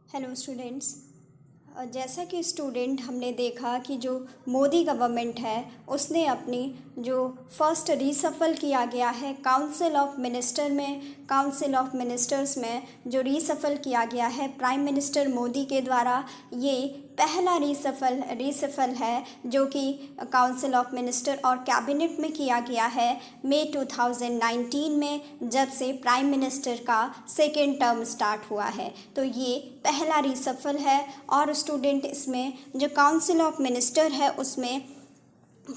Hello students. जैसा कि student हमने देखा कि जो मोदी गवर्नमेंट है उसने अपनी जो फर्स्ट रीसफल किया गया है काउंसिल ऑफ मिनिस्टर्स में जो रीसफल किया गया है प्राइम मिनिस्टर मोदी के द्वारा, ये पहला रीसफल है जो कि काउंसिल ऑफ मिनिस्टर और कैबिनेट में किया गया है मई 2019 में, जब से प्राइम मिनिस्टर का सेकेंड टर्म स्टार्ट हुआ है। तो ये पहला रीसफल है और स्टूडेंट इसमें जो काउंसिल ऑफ मिनिस्टर है उसमें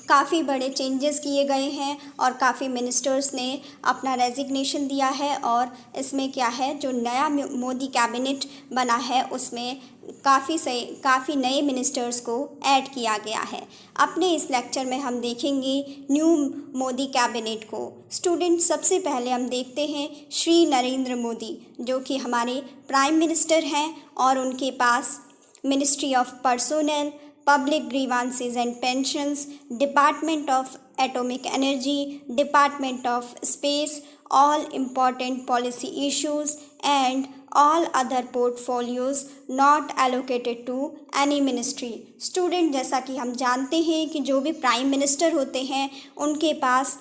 काफ़ी बड़े चेंजेस किए गए हैं और काफ़ी मिनिस्टर्स ने अपना रेजिग्नेशन दिया है। और इसमें क्या है, जो नया मोदी कैबिनेट बना है उसमें काफ़ी नए मिनिस्टर्स को ऐड किया गया है। अपने इस लेक्चर में हम देखेंगे न्यू मोदी कैबिनेट को। स्टूडेंट, सबसे पहले हम देखते हैं श्री नरेंद्र मोदी, जो कि हमारे प्राइम मिनिस्टर हैं और उनके पास ministry of personnel, public grievances and pensions, department of atomic energy, department of space, all important policy issues and all other portfolios not allocated to any ministry। Student, जैसा कि हम जानते हैं कि जो भी प्राइम मिनिस्टर होते हैं उनके पास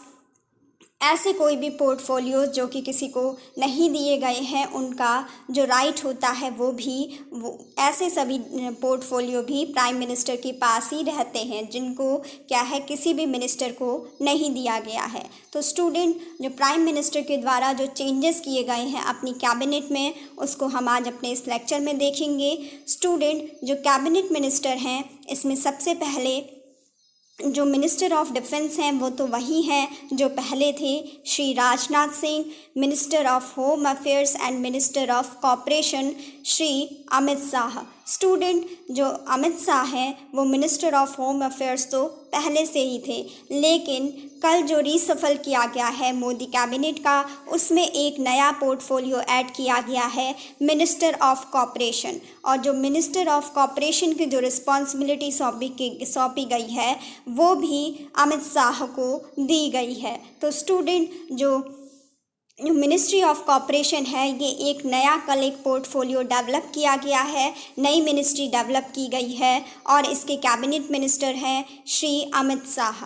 ऐसे कोई भी पोर्टफोलियोज़ जो कि किसी को नहीं दिए गए हैं, उनका जो राइट होता है वो ऐसे सभी पोर्टफोलियो भी प्राइम मिनिस्टर के पास ही रहते हैं, जिनको क्या है किसी भी मिनिस्टर को नहीं दिया गया है। तो स्टूडेंट, जो प्राइम मिनिस्टर के द्वारा जो चेंजेस किए गए हैं अपनी कैबिनेट में, उसको हम आज अपने इस लेक्चर में देखेंगे। स्टूडेंट, जो कैबिनेट मिनिस्टर हैं इसमें सबसे पहले जो मिनिस्टर ऑफ डिफेंस हैं वो तो वही हैं जो पहले थे, Shri Rajnath Singh. Minister of home affairs and minister of corporation Shri Amit Shah. Student, जो अमित शाह हैं वो मिनिस्टर ऑफ होम अफेयर्स तो पहले से ही थे, लेकिन कल जो रीसफल किया गया है मोदी कैबिनेट का, उसमें एक नया पोर्टफोलियो ऐड किया गया है, मिनिस्टर ऑफ कॉपरेशन। और जो मिनिस्टर ऑफ कॉपरेशन की जो रिस्पॉन्सिबिलिटी सौंपी गई है वो भी अमित शाह को दी गई है। तो स्टूडेंट, जो मिनिस्ट्री ऑफ कॉपरेशन है ये एक नया कल एक पोर्टफोलियो डेवलप किया गया है, नई मिनिस्ट्री डेवलप की गई है और इसके कैबिनेट मिनिस्टर हैं श्री अमित शाह।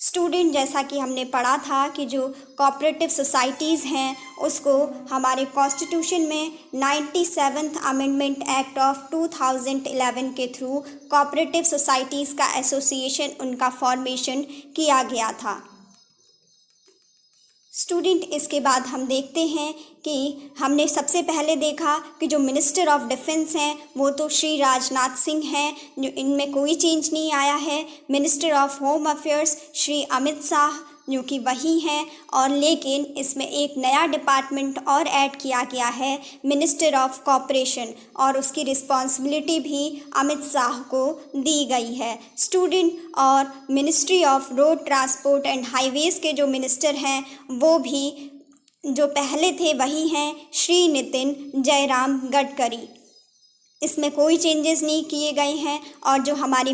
स्टूडेंट, जैसा कि हमने पढ़ा था कि जो कोऑपरेटिव सोसाइटीज़ हैं उसको हमारे कॉन्स्टिट्यूशन में 97th अमेंडमेंट एक्ट ऑफ 2011 के थ्रू कोऑपरेटिव सोसाइटीज़ का एसोसिएशन, उनका फॉर्मेशन किया गया था। स्टूडेंट, इसके बाद हम देखते हैं कि हमने सबसे पहले देखा कि जो मिनिस्टर ऑफ डिफेंस हैं वो तो श्री राजनाथ सिंह हैं, जो इनमें कोई चेंज नहीं आया है। Minister of home affairs Shri Amit Shah, जो कि वही हैं, और लेकिन इसमें एक नया डिपार्टमेंट और ऐड किया गया है, मिनिस्टर ऑफ कॉपरेशन, और उसकी रिस्पॉन्सिबिलिटी भी अमित शाह को दी गई है। स्टूडेंट, और ministry of road transport and highways के जो मिनिस्टर हैं वो भी जो पहले थे वही हैं, श्री नितिन जयराम गडकरी। इसमें कोई चेंजेस नहीं किए गए हैं। और जो हमारी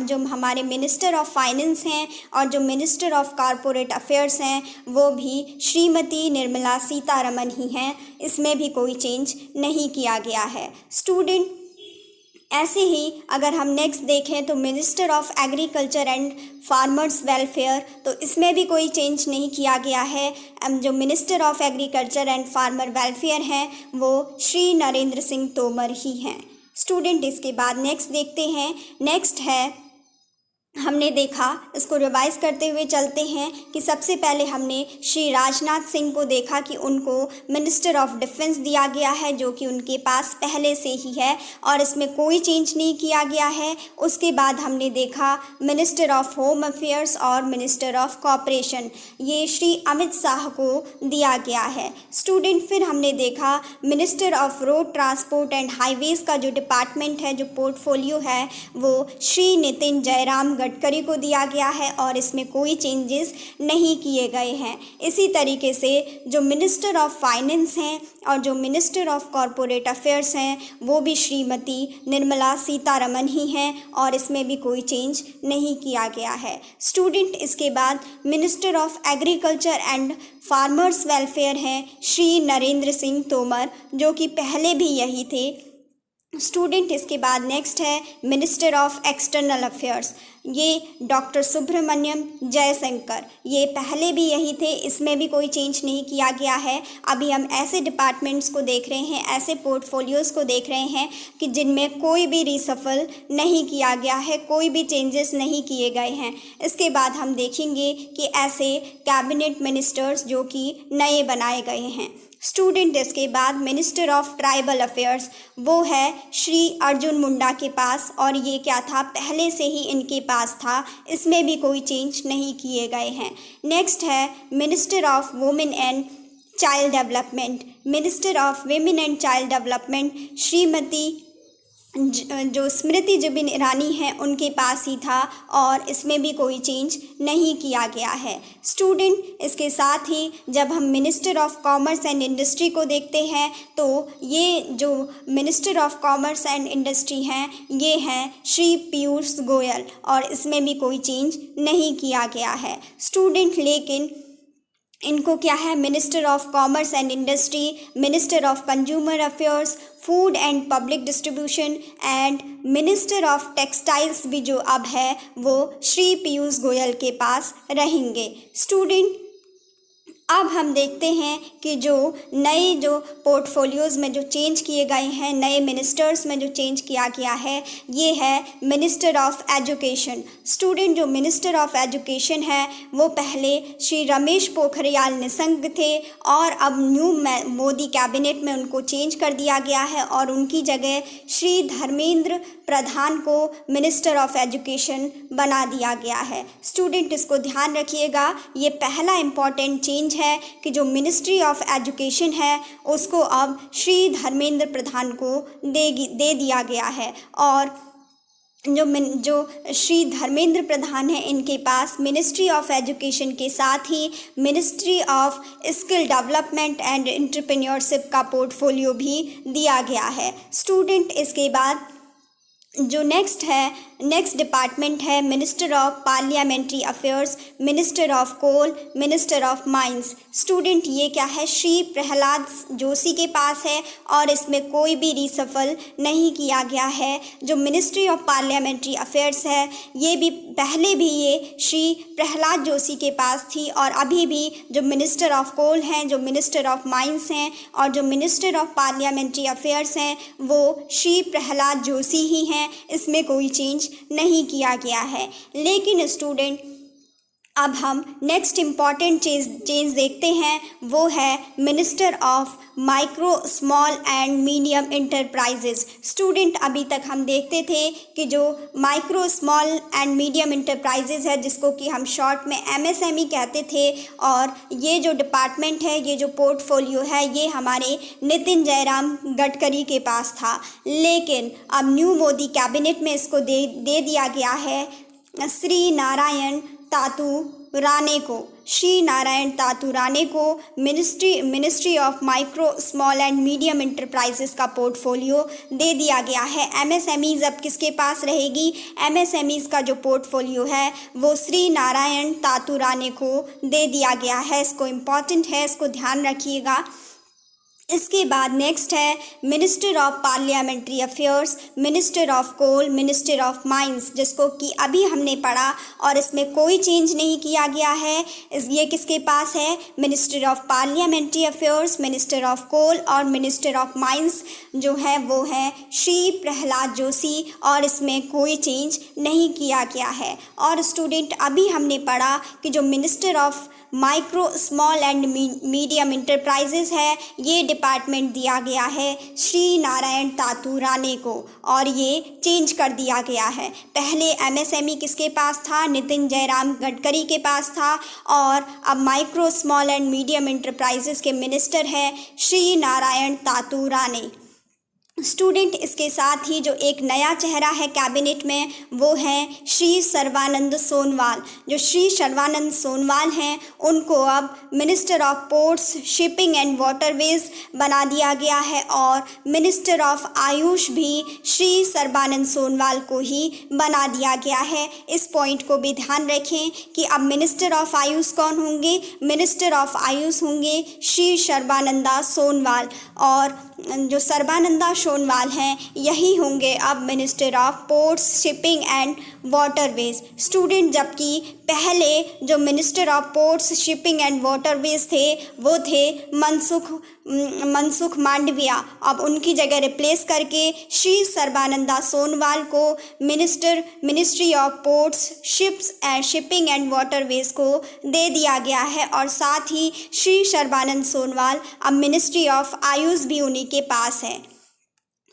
जो हमारे मिनिस्टर ऑफ फाइनेंस हैं और जो मिनिस्टर ऑफ कॉरपोरेट अफेयर्स हैं वो भी श्रीमती निर्मला सीतारमण ही हैं, इसमें भी कोई चेंज नहीं किया गया है। स्टूडेंट, ऐसे ही अगर हम नेक्स्ट देखें तो minister of agriculture and farmers welfare, तो इसमें भी कोई चेंज नहीं किया गया है। जो minister of agriculture and farmer welfare हैं वो श्री नरेंद्र सिंह तोमर ही हैं। स्टूडेंट, इसके बाद नेक्स्ट देखते हैं। नेक्स्ट है, हमने देखा, इसको रिवाइज करते हुए चलते हैं कि सबसे पहले हमने श्री राजनाथ सिंह को देखा कि उनको मिनिस्टर ऑफ डिफेंस दिया गया है, जो कि उनके पास पहले से ही है और इसमें कोई चेंज नहीं किया गया है। उसके बाद हमने देखा मिनिस्टर ऑफ होम अफेयर्स और मिनिस्टर ऑफ कॉपरेशन, ये श्री अमित शाह को दिया गया है। स्टूडेंट, फिर हमने देखा minister of road transport and highways का जो डिपार्टमेंट है, जो पोर्टफोलियो है, वो श्री नितिन जयराम गडकरी को दिया गया है और इसमें कोई चेंजेस नहीं किए गए हैं। इसी तरीके से जो मिनिस्टर ऑफ फाइनेंस हैं और जो मिनिस्टर ऑफ कॉरपोरेट अफेयर्स हैं वो भी श्रीमती निर्मला सीतारमण ही हैं और इसमें भी कोई चेंज नहीं किया गया है। स्टूडेंट, इसके बाद minister of agriculture and farmers welfare हैं श्री नरेंद्र सिंह तोमर, जो कि पहले भी यही थे स्टूडेंट इसके बाद नेक्स्ट है मिनिस्टर ऑफ एक्सटर्नल अफेयर्स, ये डॉक्टर सुब्रमण्यम जयशंकर। ये पहले भी यही थे, इसमें भी कोई चेंज नहीं किया गया है। अभी हम ऐसे डिपार्टमेंट्स को देख रहे हैं, ऐसे पोर्टफोलियोज़ को देख रहे हैं कि जिनमें कोई भी रिसफल नहीं किया गया है, कोई भी चेंजेस नहीं किए गए हैं। इसके बाद हम देखेंगे कि ऐसे कैबिनेट मिनिस्टर्स जो कि नए बनाए गए हैं। स्टूडेंट इसके बाद मिनिस्टर ऑफ ट्राइबल अफेयर्स, वो है श्री अर्जुन मुंडा के पास, और ये क्या था, पहले से ही इनके पास था, इसमें भी कोई चेंज नहीं किए गए हैं। नेक्स्ट है minister of women and child development, minister of women and child development Shrimati जो स्मृति जुबिन ईरानी हैं उनके पास ही था, और इसमें भी कोई चेंज नहीं किया गया है। स्टूडेंट इसके साथ ही जब हम minister of commerce and industry को देखते हैं तो ये जो minister of commerce and industry हैं ये हैं श्री पीयूष गोयल, और इसमें भी कोई चेंज नहीं किया गया है। स्टूडेंट लेकिन इनको क्या है, minister of commerce and industry, minister of consumer affairs, food and public distribution and minister of textiles भी जो अब है वो श्री पीयूष गोयल के पास रहेंगे। स्टूडेंट अब हम देखते हैं कि जो नए जो पोर्टफोलियोज़ में जो चेंज किए गए हैं, नए मिनिस्टर्स में जो चेंज किया गया है, ये है मिनिस्टर ऑफ एजुकेशन। स्टूडेंट जो मिनिस्टर ऑफ एजुकेशन है वो पहले श्री रमेश पोखरियाल निशंक थे, और अब न्यू मोदी कैबिनेट में उनको चेंज कर दिया गया है, और उनकी जगह श्री धर्मेंद्र प्रधान को मिनिस्टर ऑफ एजुकेशन बना दिया गया है। स्टूडेंट इसको ध्यान रखिएगा, ये पहला इम्पॉर्टेंट चेंज है कि जो मिनिस्ट्री ऑफ एजुकेशन है उसको अब श्री धर्मेंद्र प्रधान को दे दिया गया है, और जो श्री धर्मेंद्र प्रधान हैं इनके पास मिनिस्ट्री ऑफ एजुकेशन के साथ ही ministry of skill development and entrepreneurship का पोर्टफोलियो भी दिया गया है। स्टूडेंट इसके बाद जो नेक्स्ट डिपार्टमेंट है minister of parliamentary affairs, minister of coal, minister of mines. Student ये क्या है, श्री प्रहलाद जोशी के पास है, और इसमें कोई भी रिसफल नहीं किया गया है। जो मिनिस्ट्री ऑफ पार्लियामेंट्री अफेयर्स है ये भी पहले भी ये श्री प्रहलाद जोशी के पास थी, और अभी भी जो मिनिस्टर ऑफ कोल हैं, जो मिनिस्टर ऑफ माइंस हैं, और जो मिनिस्टर ऑफ पार्लियामेंट्री अफेयर्स हैं वो श्री प्रहलाद जोशी ही हैं, इसमें कोई चेंज नहीं किया गया है। लेकिन स्टूडेंट अब हम नेक्स्ट इम्पॉर्टेंट चेंज देखते हैं, वो है minister of micro small and medium enterprises. Student अभी तक हम देखते थे कि जो micro small and medium enterprises है, जिसको कि हम शॉर्ट में MSME कहते थे, और ये जो डिपार्टमेंट है, ये जो पोर्टफोलियो है, ये हमारे नितिन जयराम गडकरी के पास था। लेकिन अब न्यू मोदी कैबिनेट में इसको दे दिया गया है श्री नारायण तातू राणे को। श्री नारायण तातू राणे को ministry of micro small and medium enterprises का पोर्टफोलियो दे दिया गया है। MSMEs अब किसके पास रहेगी, MSMEs का जो पोर्टफोलियो है वो श्री नारायण तातू राणे को दे दिया गया है। इसको इम्पॉर्टेंट है, इसको ध्यान रखिएगा। इसके बाद नेक्स्ट है minister of parliamentary affairs, minister of coal, minister of mines, जिसको कि अभी हमने पढ़ा और इसमें कोई चेंज नहीं किया गया है। ये किसके पास है, minister of parliamentary affairs, minister of coal और मिनिस्टर ऑफ माइंस जो है वो है श्री प्रहलाद जोशी, और इसमें कोई चेंज नहीं किया गया है। और स्टूडेंट अभी हमने पढ़ा कि जो minister of micro small and medium enterprises है ये डिपार्टमेंट दिया गया है श्री नारायण तातू राणे को, और ये चेंज कर दिया गया है। पहले MSME किसके पास था, नितिन जयराम गडकरी के पास था, और अब micro small and medium enterprises के मिनिस्टर है श्री नारायण तातू राणे। स्टूडेंट इसके साथ ही जो एक नया चेहरा है कैबिनेट में वो है श्री सर्बानंद सोनोवाल। जो श्री सर्बानंद सोनोवाल हैं उनको अब minister of ports, shipping and waterways बना दिया गया है, और मिनिस्टर ऑफ आयुष भी श्री सर्बानंद सोनोवाल को ही बना दिया गया है। इस पॉइंट को भी ध्यान रखें कि अब मिनिस्टर ऑफ आयुष कौन होंगे, मिनिस्टर ऑफ आयुष होंगे श्री सर्बानंदा सोनोवाल, और जो सर्बानंदा सोनवाल हैं यही होंगे अब minister of ports, shipping and waterways. Student, जबकि पहले जो minister of ports, shipping and waterways थे वो थे मनसुख मांडविया। अब उनकी जगह रिप्लेस करके श्री सर्बानंदा सोनवाल को ministry of ports, ships and shipping and waterways को दे दिया गया है और साथ ही श्री सर्बानंद सोनवाल अब मिनिस्ट्री ऑफ आयुष भी उन्हीं के पास है।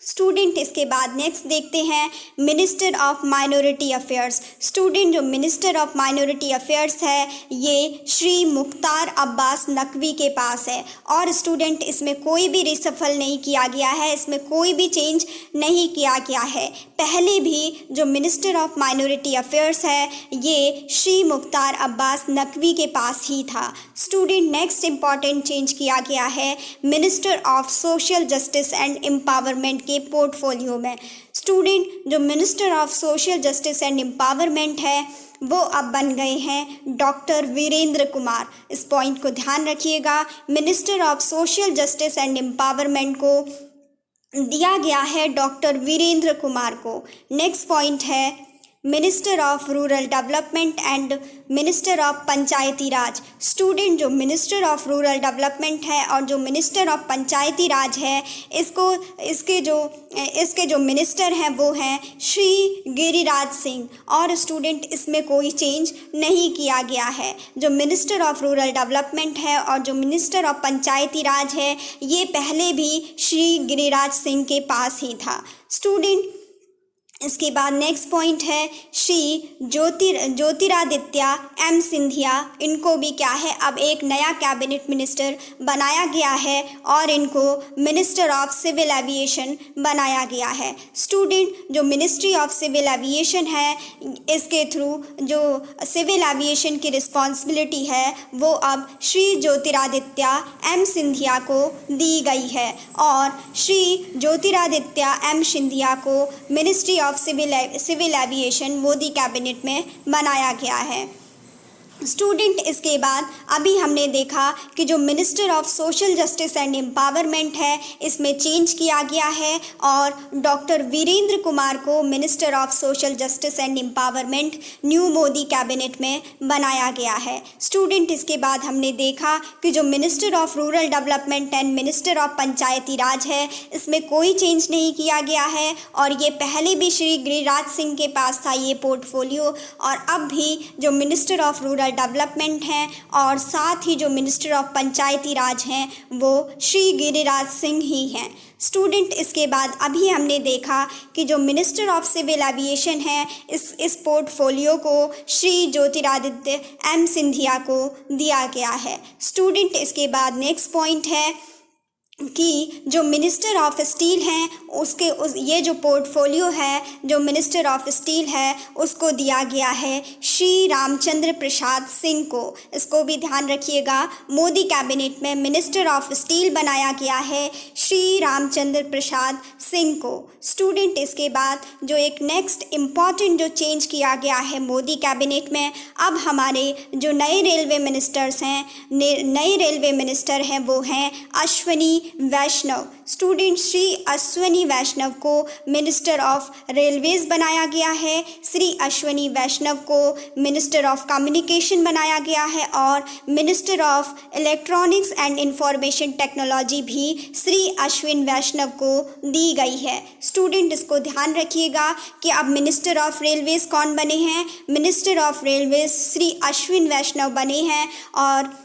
स्टूडेंट, इसके बाद नेक्स्ट देखते हैं minister of minority affairs. Student, जो मिनिस्टर ऑफ माइनॉरिटी अफेयर्स है ये श्री मुख्तार अब्बास नकवी के पास है और स्टूडेंट इसमें कोई भी रिसफल नहीं किया गया है, इसमें कोई भी चेंज नहीं किया गया है। पहले भी जो मिनिस्टर ऑफ माइनॉरिटी अफेयर्स है ये श्री मुख्तार अब्बास नकवी के पास ही था। स्टूडेंट, नेक्स्ट इम्पॉर्टेंट चेंज किया गया है minister of social justice and empowerment के पोर्टफोलियो में। स्टूडेंट, जो minister of social justice and empowerment है वो अब बन गए हैं डॉक्टर वीरेंद्र कुमार। इस पॉइंट को ध्यान रखिएगा, minister of social justice and empowerment को दिया गया है डॉक्टर वीरेंद्र कुमार को। नेक्स्ट पॉइंट है minister of rural development and minister of Panchayati Raj. Student, जो मिनिस्टर ऑफ रूरल डेवलपमेंट है और जो मिनिस्टर ऑफ पंचायती राज है इसके जो मिनिस्टर हैं वो हैं श्री गिरिराज सिंह और स्टूडेंट इसमें कोई चेंज नहीं किया गया है। जो मिनिस्टर ऑफ रूरल डेवलपमेंट है और जो मिनिस्टर ऑफ पंचायती राज है ये पहले भी श्री गिरिराज सिंह के पास ही था। स्टूडेंट, इसके बाद नेक्स्ट पॉइंट है श्री ज्योतिरादित्य एम सिंधिया। इनको भी क्या है अब एक नया कैबिनेट मिनिस्टर बनाया गया है और इनको मिनिस्टर ऑफ सिविल एविएशन बनाया गया है। स्टूडेंट, जो मिनिस्ट्री ऑफ सिविल एविएशन है इसके थ्रू जो सिविल एविएशन की रिस्पॉन्सिबिलिटी है वो अब श्री ज्योतिरादित्य एम सिंधिया को दी गई है और श्री ज्योतिरादित्य एम सिंधिया को ministry of civil aviation Modi cabinet में बनाया गया है। स्टूडेंट, इसके बाद अभी हमने देखा कि जो minister of social justice and empowerment है इसमें चेंज किया गया है और डॉक्टर वीरेंद्र कुमार को minister of social justice and empowerment new Modi cabinet में बनाया गया है। स्टूडेंट, इसके बाद हमने देखा कि जो minister of rural development and minister of Panchayati Raj है इसमें कोई चेंज नहीं किया गया है और ये पहले भी श्री गिरिराज सिंह के पास था ये पोर्टफोलियो और अब भी जो मिनिस्टर ऑफ रूरल डेवलपमेंट हैं और साथ ही जो मिनिस्टर ऑफ पंचायती राज हैं वो श्री गिरिराज सिंह ही हैं। स्टूडेंट, इसके बाद अभी हमने देखा कि जो मिनिस्टर ऑफ सिविल एविएशन है इस पोर्टफोलियो को श्री ज्योतिरादित्य एम सिंधिया को दिया गया है। स्टूडेंट, इसके बाद नेक्स्ट पॉइंट है कि जो मिनिस्टर ऑफ स्टील हैं ये जो पोर्टफोलियो है जो मिनिस्टर ऑफ स्टील है उसको दिया गया है श्री रामचंद्र प्रसाद सिंह को। इसको भी ध्यान रखिएगा, मोदी कैबिनेट में मिनिस्टर ऑफ स्टील बनाया गया है श्री रामचंद्र प्रसाद सिंह को। स्टूडेंट, इसके बाद जो एक नेक्स्ट इम्पॉर्टेंट जो चेंज किया गया है मोदी कैबिनेट में, अब हमारे जो नए रेलवे मिनिस्टर हैं वो हैं अश्वनी वैष्णव। स्टूडेंट, श्री अश्वनी वैष्णव को मिनिस्टर ऑफ रेलवेज बनाया गया है, श्री अश्वनी वैष्णव को मिनिस्टर ऑफ कम्युनिकेशन बनाया गया है और minister of electronics and information technology भी श्री अश्विन वैष्णव को दी गई है। स्टूडेंट, इसको ध्यान रखिएगा कि अब मिनिस्टर ऑफ रेलवेज कौन बने हैं, minister of railways Shri Ashwin Vaishnaw बने हैं और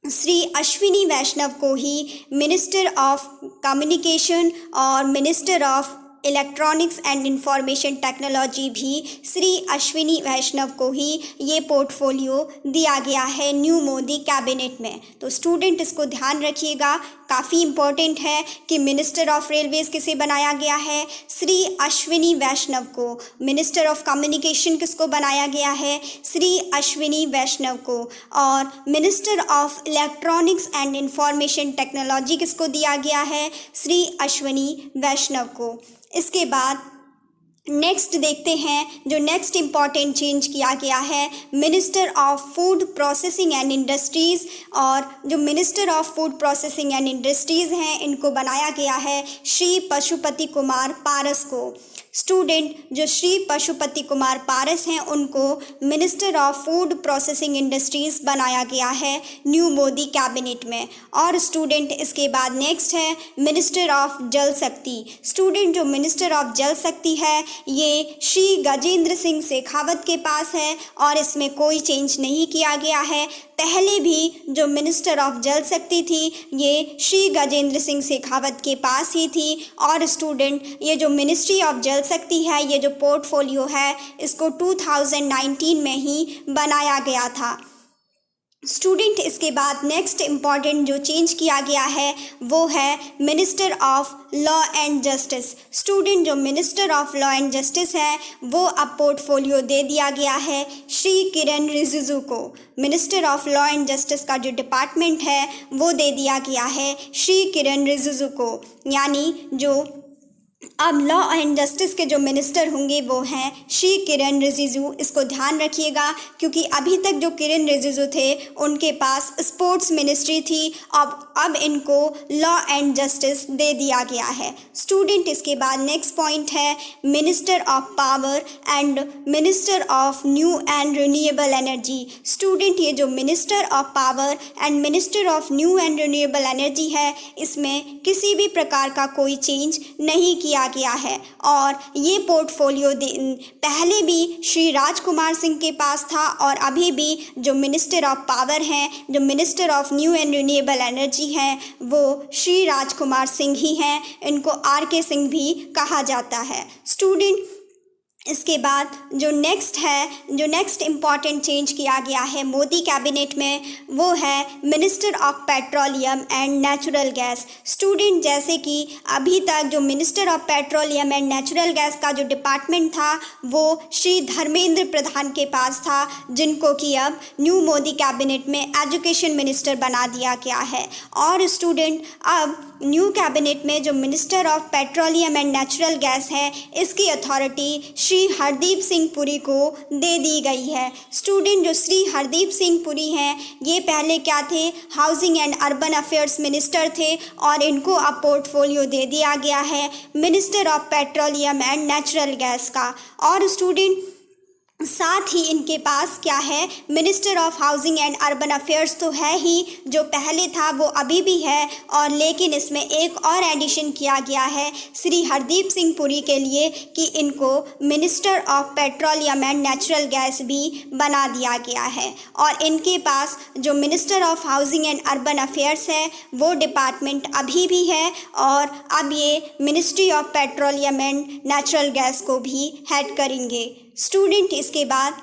श्री अश्विनी वैष्णव को ही मिनिस्टर ऑफ कम्युनिकेशन और minister of electronics and information technology भी श्री अश्विनी वैष्णव को ही ये पोर्टफोलियो दिया गया है न्यू मोदी कैबिनेट में। तो स्टूडेंट, इसको ध्यान रखिएगा, काफ़ी इम्पोर्टेंट है कि मिनिस्टर ऑफ रेलवेज किसे बनाया गया है, श्री अश्विनी वैष्णव को। मिनिस्टर ऑफ कम्युनिकेशन किसको बनाया गया है, श्री अश्विनी वैष्णव को। और minister of electronics and information technology किसको दिया गया है, श्री अश्विनी वैष्णव को। इसके बाद नेक्स्ट देखते हैं जो नेक्स्ट इम्पॉर्टेंट चेंज किया गया है minister of food processing and industries, और जो minister of food processing and industries हैं इनको बनाया गया है श्री पशुपति कुमार पारस को। स्टूडेंट जो श्री पशुपति कुमार पारस हैं उनको minister of food processing industries बनाया गया है न्यू मोदी कैबिनेट में। और स्टूडेंट इसके बाद नेक्स्ट है मिनिस्टर ऑफ जल शक्ति। स्टूडेंट जो मिनिस्टर ऑफ जल शक्ति है ये श्री गजेंद्र सिंह शेखावत के पास है और इसमें कोई चेंज नहीं किया गया है। पहले भी जो मिनिस्टर ऑफ जल शक्ति थी ये श्री गजेंद्र सिंह शेखावत के पास ही थी। और स्टूडेंट ये जो मिनिस्ट्री ऑफ जल शक्ति है ये जो पोर्टफोलियो है इसको 2019 में ही बनाया गया था। स्टूडेंट इसके बाद नेक्स्ट इम्पॉर्टेंट जो चेंज किया गया है वो है minister of law and justice. Student जो minister of law and justice है वो अब पोर्टफोलियो दे दिया गया है श्री किरण रिजिजू को। Minister of law and justice का जो डिपार्टमेंट है वो दे दिया गया है श्री किरण रिजिजू को, यानी जो अब लॉ एंड जस्टिस के जो मिनिस्टर होंगे वो हैं श्री किरण रिजिजू। इसको ध्यान रखिएगा क्योंकि अभी तक जो किरण रिजिजू थे उनके पास स्पोर्ट्स मिनिस्ट्री थी, अब इनको लॉ एंड जस्टिस दे दिया गया है। स्टूडेंट इसके बाद नेक्स्ट पॉइंट है minister of power and minister of new and renewable energy. Student ये जो minister of power and minister of new and renewable energy है इसमें किसी भी प्रकार का कोई चेंज नहीं किया गया है और ये पोर्टफोलियो पहले भी श्री राजकुमार सिंह के पास था और अभी भी जो मिनिस्टर ऑफ पावर हैं, जो minister of new and renewable energy हैं वो श्री राजकुमार सिंह ही हैं। इनको RK सिंह भी कहा जाता है। स्टूडेंट इसके बाद जो नेक्स्ट इम्पॉर्टेंट चेंज किया गया है मोदी कैबिनेट में वो है minister of petroleum and natural gas. Student जैसे कि अभी तक जो minister of petroleum and natural gas का जो डिपार्टमेंट था वो श्री धर्मेंद्र प्रधान के पास था, जिनको कि अब न्यू मोदी कैबिनेट में एजुकेशन मिनिस्टर बना दिया गया है। और स्टूडेंट अब न्यू कैबिनेट में जो minister of petroleum and natural gas है इसकी अथॉरिटी श्री हरदीप सिंह पुरी को दे दी गई है। स्टूडेंट जो श्री हरदीप सिंह पुरी हैं ये पहले क्या थे, housing and urban affairs minister थे और इनको अब पोर्टफोलियो दे दिया गया है minister of petroleum and natural gas का। और स्टूडेंट साथ ही इनके पास क्या है, minister of housing and urban affairs तो है ही, जो पहले था वो अभी भी है, और लेकिन इसमें एक और एडिशन किया गया है श्री हरदीप सिंह पुरी के लिए कि इनको minister of petroleum and natural gas भी बना दिया गया है। और इनके पास जो minister of housing and urban affairs है वो डिपार्टमेंट अभी भी है और अब ये ministry of petroleum and natural gas को भी हेड करेंगे। स्टूडेंट इसके बाद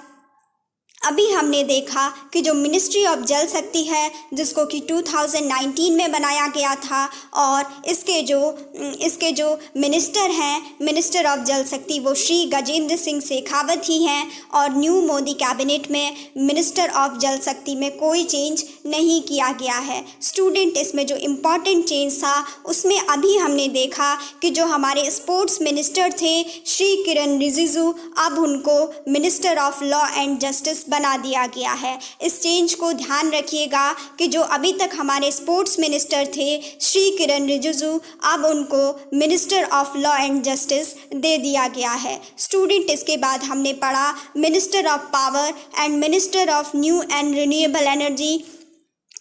अभी हमने देखा कि जो मिनिस्ट्री ऑफ जल शक्ति है जिसको कि 2019 में बनाया गया था, और इसके जो मिनिस्टर हैं, मिनिस्टर ऑफ जल शक्ति, वो श्री गजेंद्र सिंह शेखावत ही हैं, और न्यू मोदी कैबिनेट में मिनिस्टर ऑफ जल शक्ति में कोई चेंज नहीं किया गया है। स्टूडेंट इसमें जो इम्पॉर्टेंट चेंज था उसमें अभी हमने देखा कि जो हमारे स्पोर्ट्स मिनिस्टर थे श्री किरण रिजिजू, अब उनको minister of law and justice बना दिया गया है। इस चेंज को ध्यान रखिएगा कि जो अभी तक हमारे स्पोर्ट्स मिनिस्टर थे श्री किरण रिजिजू, अब उनको minister of law and justice दे दिया गया है। स्टूडेंट इसके बाद हमने पढ़ा minister of power and minister of new and renewable energy,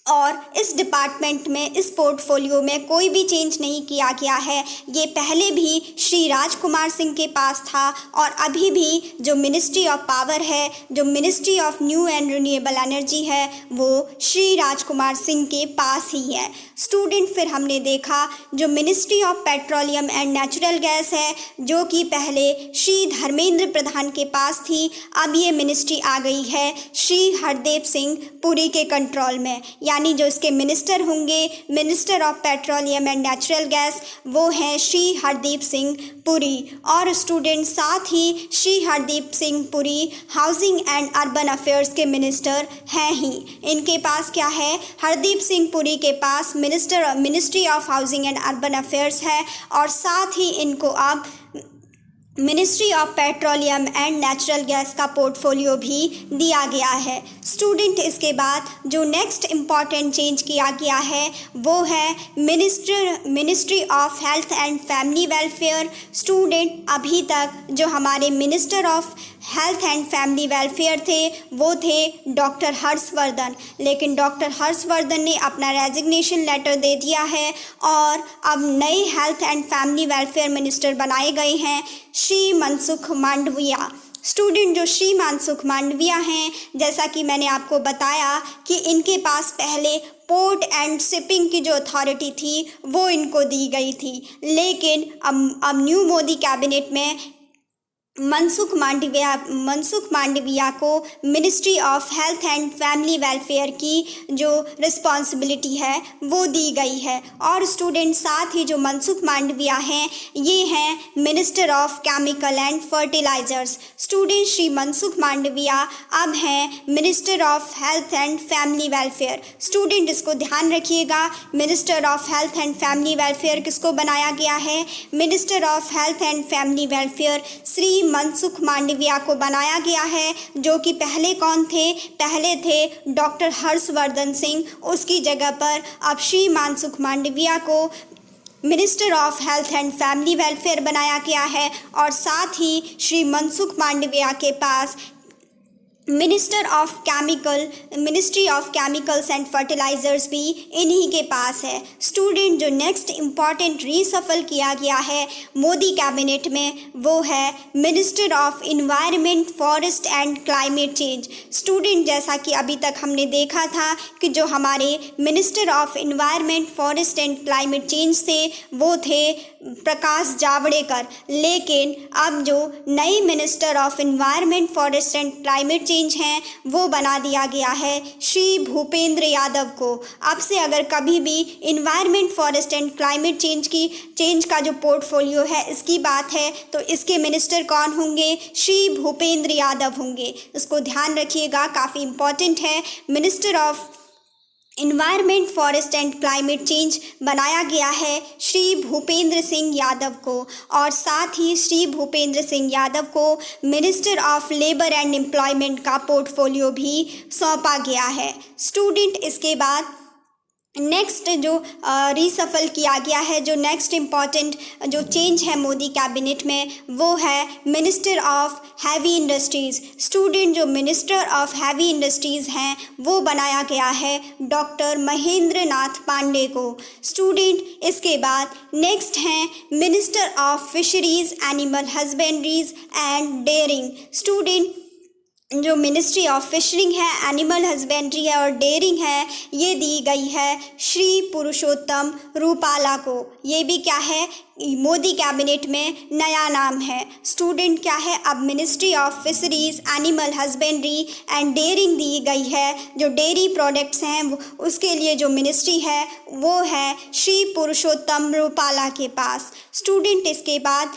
और इस डिपार्टमेंट में, इस पोर्टफोलियो में कोई भी चेंज नहीं किया गया है। ये पहले भी श्री राजकुमार सिंह के पास था और अभी भी जो मिनिस्ट्री ऑफ पावर है, जो ministry of new and renewable energy है, वो श्री राजकुमार सिंह के पास ही है। स्टूडेंट फिर हमने देखा जो ministry of petroleum and natural gas है, जो कि पहले श्री धर्मेंद्र प्रधान के पास थी, अब ये मिनिस्ट्री आ गई है श्री हरदीप सिंह पुरी के कंट्रोल में, यानी जो इसके मिनिस्टर होंगे, minister of petroleum and natural gas, वो हैं श्री हरदीप सिंह पुरी। और स्टूडेंट साथ ही Shri Hardeep Singh Puri housing and urban affairs के मिनिस्टर हैं ही। इनके पास क्या है, हरदीप सिंह पुरी के पास ministry of housing and urban affairs है, और साथ ही इनको अब ministry of petroleum and natural gas का पोर्टफोलियो भी दिया गया है। स्टूडेंट इसके बाद जो नेक्स्ट इम्पॉर्टेंट चेंज किया गया है वो है ministry of health and family welfare. Student अभी तक जो हमारे minister of health and family welfare थे वो थे डॉक्टर हर्षवर्धन, लेकिन डॉक्टर हर्षवर्धन ने अपना रेजिग्नेशन लेटर दे दिया है और अब नए health and family welfare minister बनाए गए हैं श्री मनसुख मांडविया। स्टूडेंट जो श्री मनसुख मांडविया हैं, जैसा कि मैंने आपको बताया कि इनके पास पहले पोर्ट एंड शिपिंग की जो अथॉरिटी थी वो इनको दी गई थी, लेकिन अब न्यू मोदी कैबिनेट में मनसुख मांडविया को ministry of health and family welfare की जो रिस्पॉन्सिबिलिटी है वो दी गई है। और स्टूडेंट साथ ही जो मनसुख मांडविया हैं ये हैं minister of chemical and fertilisers. Student Shri Mansukh Mandaviya अब हैं minister of health and family welfare. Student इसको ध्यान रखिएगा, minister of health and family welfare किसको बनाया गया है? Minister of health and family welfare Shri Mansukh Mandaviya को बनाया गया है, जो कि पहले कौन थे? पहले थे डॉक्टर हर्षवर्धन सिंह। उसकी जगह पर अब श्री मनसुख मांडविया को minister of health and family welfare बनाया गया है। और साथ ही श्री मनसुख मांडविया के पास ministry of chemicals and fertilizers भी इन्हीं के पास है। स्टूडेंट जो नेक्स्ट इम्पॉर्टेंट रीसफल किया गया है मोदी कैबिनेट में वो है minister of environment, forest and climate change. Student जैसा कि अभी तक हमने देखा था कि जो हमारे minister of environment, forest and climate change थे वो थे प्रकाश जावड़ेकर, लेकिन अब जो नए minister of environment, forest and climate change हैं वो बना दिया गया है श्री भूपेंद्र यादव को। अब से अगर कभी भी environment, forest and climate change का जो पोर्टफोलियो है इसकी बात है तो इसके मिनिस्टर कौन होंगे? श्री भूपेंद्र यादव होंगे। इसको ध्यान रखिएगा, काफ़ी इम्पॉर्टेंट है। Minister of environment, forest and climate change बनाया गया है श्री भूपेंद्र सिंह यादव को। और साथ ही श्री भूपेंद्र सिंह यादव को minister of labour and employment का पोर्टफोलियो भी सौंपा गया है। स्टूडेंट इसके बाद नेक्स्ट जो रीसफल किया गया है, जो नेक्स्ट इम्पॉर्टेंट जो चेंज है मोदी कैबिनेट में वो है minister of heavy industries. Student जो मिनिस्टर ऑफ हैवी इंडस्ट्रीज़ हैं वो बनाया गया है डॉक्टर महेंद्र नाथ पांडे को। स्टूडेंट इसके बाद नेक्स्ट हैं minister of fisheries, animal husbandries and dairying. Student जो मिनिस्ट्री ऑफ फिशरिंग है, एनिमल हस्बेंड्री है और डेयरिंग है ये दी गई है श्री पुरुषोत्तम रूपाला को। ये भी क्या है? मोदी कैबिनेट में नया नाम है। स्टूडेंट क्या है? अब ministry of fisheries, animal husbandry and dairying दी गई है। जो डेयरी प्रोडक्ट्स हैं उसके लिए जो मिनिस्ट्री है वो है श्री पुरुषोत्तम रूपाला के पास। स्टूडेंट इसके बाद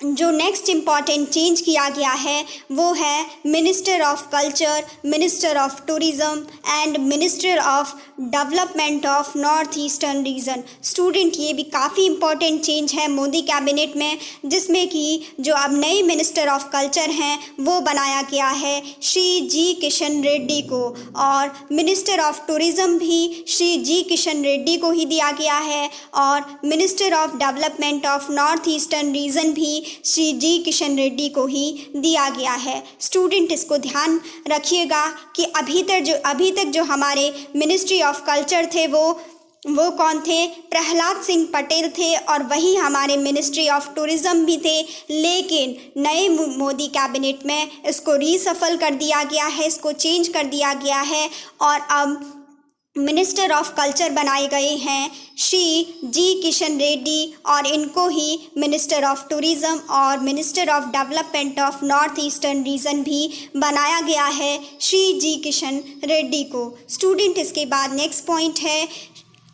जो नेक्स्ट इम्पॉर्टेंट चेंज किया गया है वो है minister of culture, minister of tourism and minister of development of north eastern region. Student ये भी काफ़ी इम्पॉर्टेंट चेंज है मोदी कैबिनेट में, जिसमें कि जो अब नए मिनिस्टर ऑफ कल्चर हैं वो बनाया गया है श्री जी किशन रेड्डी को। और मिनिस्टर ऑफ टूरिज़्म भी श्री जी किशन रेड्डी को ही दिया गया है और minister of development of north eastern region भी श्री जी किशन रेड्डी को ही दिया गया है। स्टूडेंट इसको ध्यान रखिएगा कि अभी तक जो हमारे मिनिस्ट्री ऑफ कल्चर थे वो कौन थे? प्रहलाद सिंह पटेल थे और वही हमारे मिनिस्ट्री ऑफ टूरिज़्म भी थे, लेकिन नए मोदी कैबिनेट में इसको रीसफल कर दिया गया है, इसको चेंज कर दिया गया है और अब मिनिस्टर ऑफ कल्चर बनाए गए हैं श्री जी किशन रेड्डी और इनको ही मिनिस्टर ऑफ टूरिज़्म और minister of development of north eastern region भी बनाया गया है श्री जी किशन रेड्डी को। स्टूडेंट इसके बाद नेक्स्ट पॉइंट है,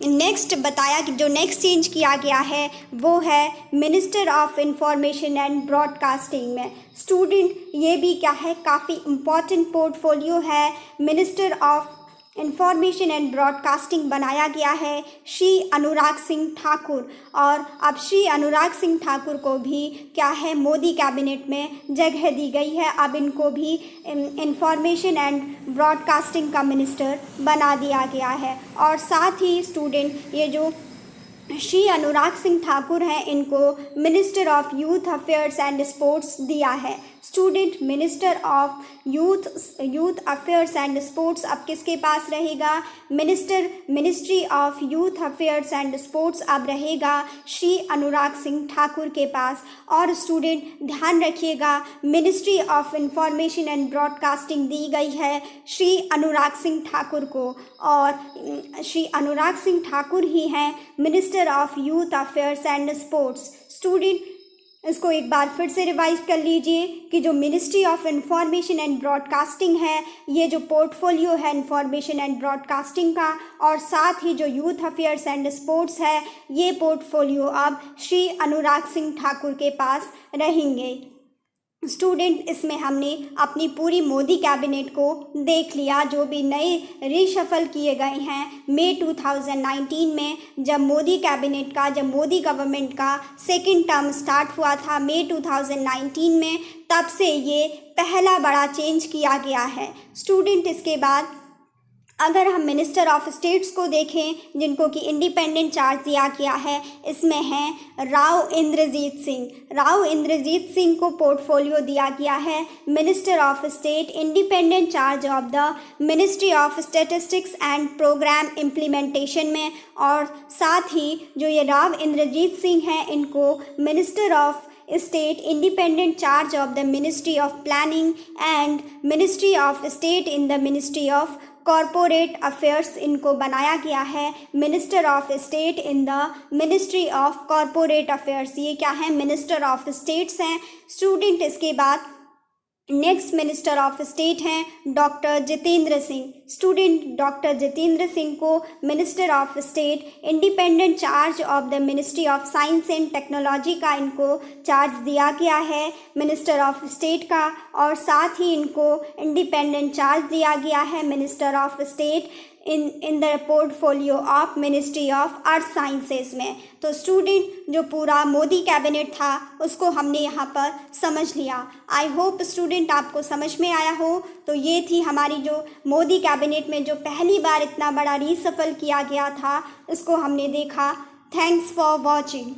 नेक्स्ट बताया कि जो नेक्स्ट चेंज किया गया है वो है minister of information and broadcasting में। स्टूडेंट ये भी क्या है? काफ़ी इम्पॉर्टेंट पोर्टफोलियो है। Minister of information and broadcasting बनाया गया है श्री अनुराग सिंह ठाकुर। और अब श्री अनुराग सिंह ठाकुर को भी क्या है, मोदी कैबिनेट में जगह दी गई है। अब इनको भी इंफॉर्मेशन एंड ब्रॉडकास्टिंग का मिनिस्टर बना दिया गया है। और साथ ही स्टूडेंट, ये जो श्री अनुराग सिंह ठाकुर हैं, इनको minister of youth affairs and sports दिया है। Student, minister of youth affairs and sports अब किसके पास रहेगा? Ministry of youth affairs and sports अब रहेगा श्री अनुराग सिंह ठाकुर के पास। और स्टूडेंट ध्यान रखिएगा, ministry of information and broadcasting दी गई है श्री अनुराग सिंह ठाकुर को, और श्री अनुराग सिंह ठाकुर ही हैं minister of youth affairs and sports. Student, इसको एक बार फिर से रिवाइज कर लीजिए कि जो ministry of information and broadcasting है, ये जो पोर्टफोलियो है इंफॉर्मेशन एंड ब्रॉडकास्टिंग का, और साथ ही जो यूथ अफेयर्स एंड स्पोर्ट्स है, ये पोर्टफोलियो अब श्री अनुराग सिंह ठाकुर के पास रहेंगे। स्टूडेंट, इसमें हमने अपनी पूरी मोदी कैबिनेट को देख लिया, जो भी नए रीशफल किए गए हैं मई 2019 में, जब मोदी कैबिनेट का, जब मोदी गवर्नमेंट का सेकंड टर्म स्टार्ट हुआ था मई 2019 में, तब से ये पहला बड़ा चेंज किया गया है। स्टूडेंट, इसके बाद अगर हम मिनिस्टर ऑफ स्टेट्स को देखें, जिनको कि इंडिपेंडेंट चार्ज दिया गया है, इसमें हैं राव इंद्रजीत सिंह। राव इंद्रजीत सिंह को पोर्टफोलियो दिया गया है minister of state, independent charge of the ministry of statistics and programme implementation में। और साथ ही जो ये राव इंद्रजीत सिंह हैं, इनको minister of state, independent charge of the ministry of planning and ministry of state in the ministry of corporate affairs, इनको बनाया गया है minister of state in the ministry of corporate affairs. ये क्या है? मिनिस्टर ऑफ स्टेट्स हैं। Student, इसके बाद नेक्स्ट मिनिस्टर ऑफ स्टेट हैं doctor Jitendra Singh. Student, doctor Jitendra Singh को minister of state, independent charge of the ministry of science and technology का इनको चार्ज दिया गया है मिनिस्टर ऑफ स्टेट का, और साथ ही इनको इंडिपेंडेंट चार्ज दिया गया है minister of state in the portfolio of ministry of earth sciences में। तो स्टूडेंट, जो पूरा मोदी कैबिनेट था उसको हमने यहाँ पर समझ लिया। आई होप स्टूडेंट आपको समझ में आया हो। तो ये थी हमारी जो मोदी कैबिनेट में जो पहली बार इतना बड़ा रीसफल किया गया था, इसको हमने देखा। Thanks for watching.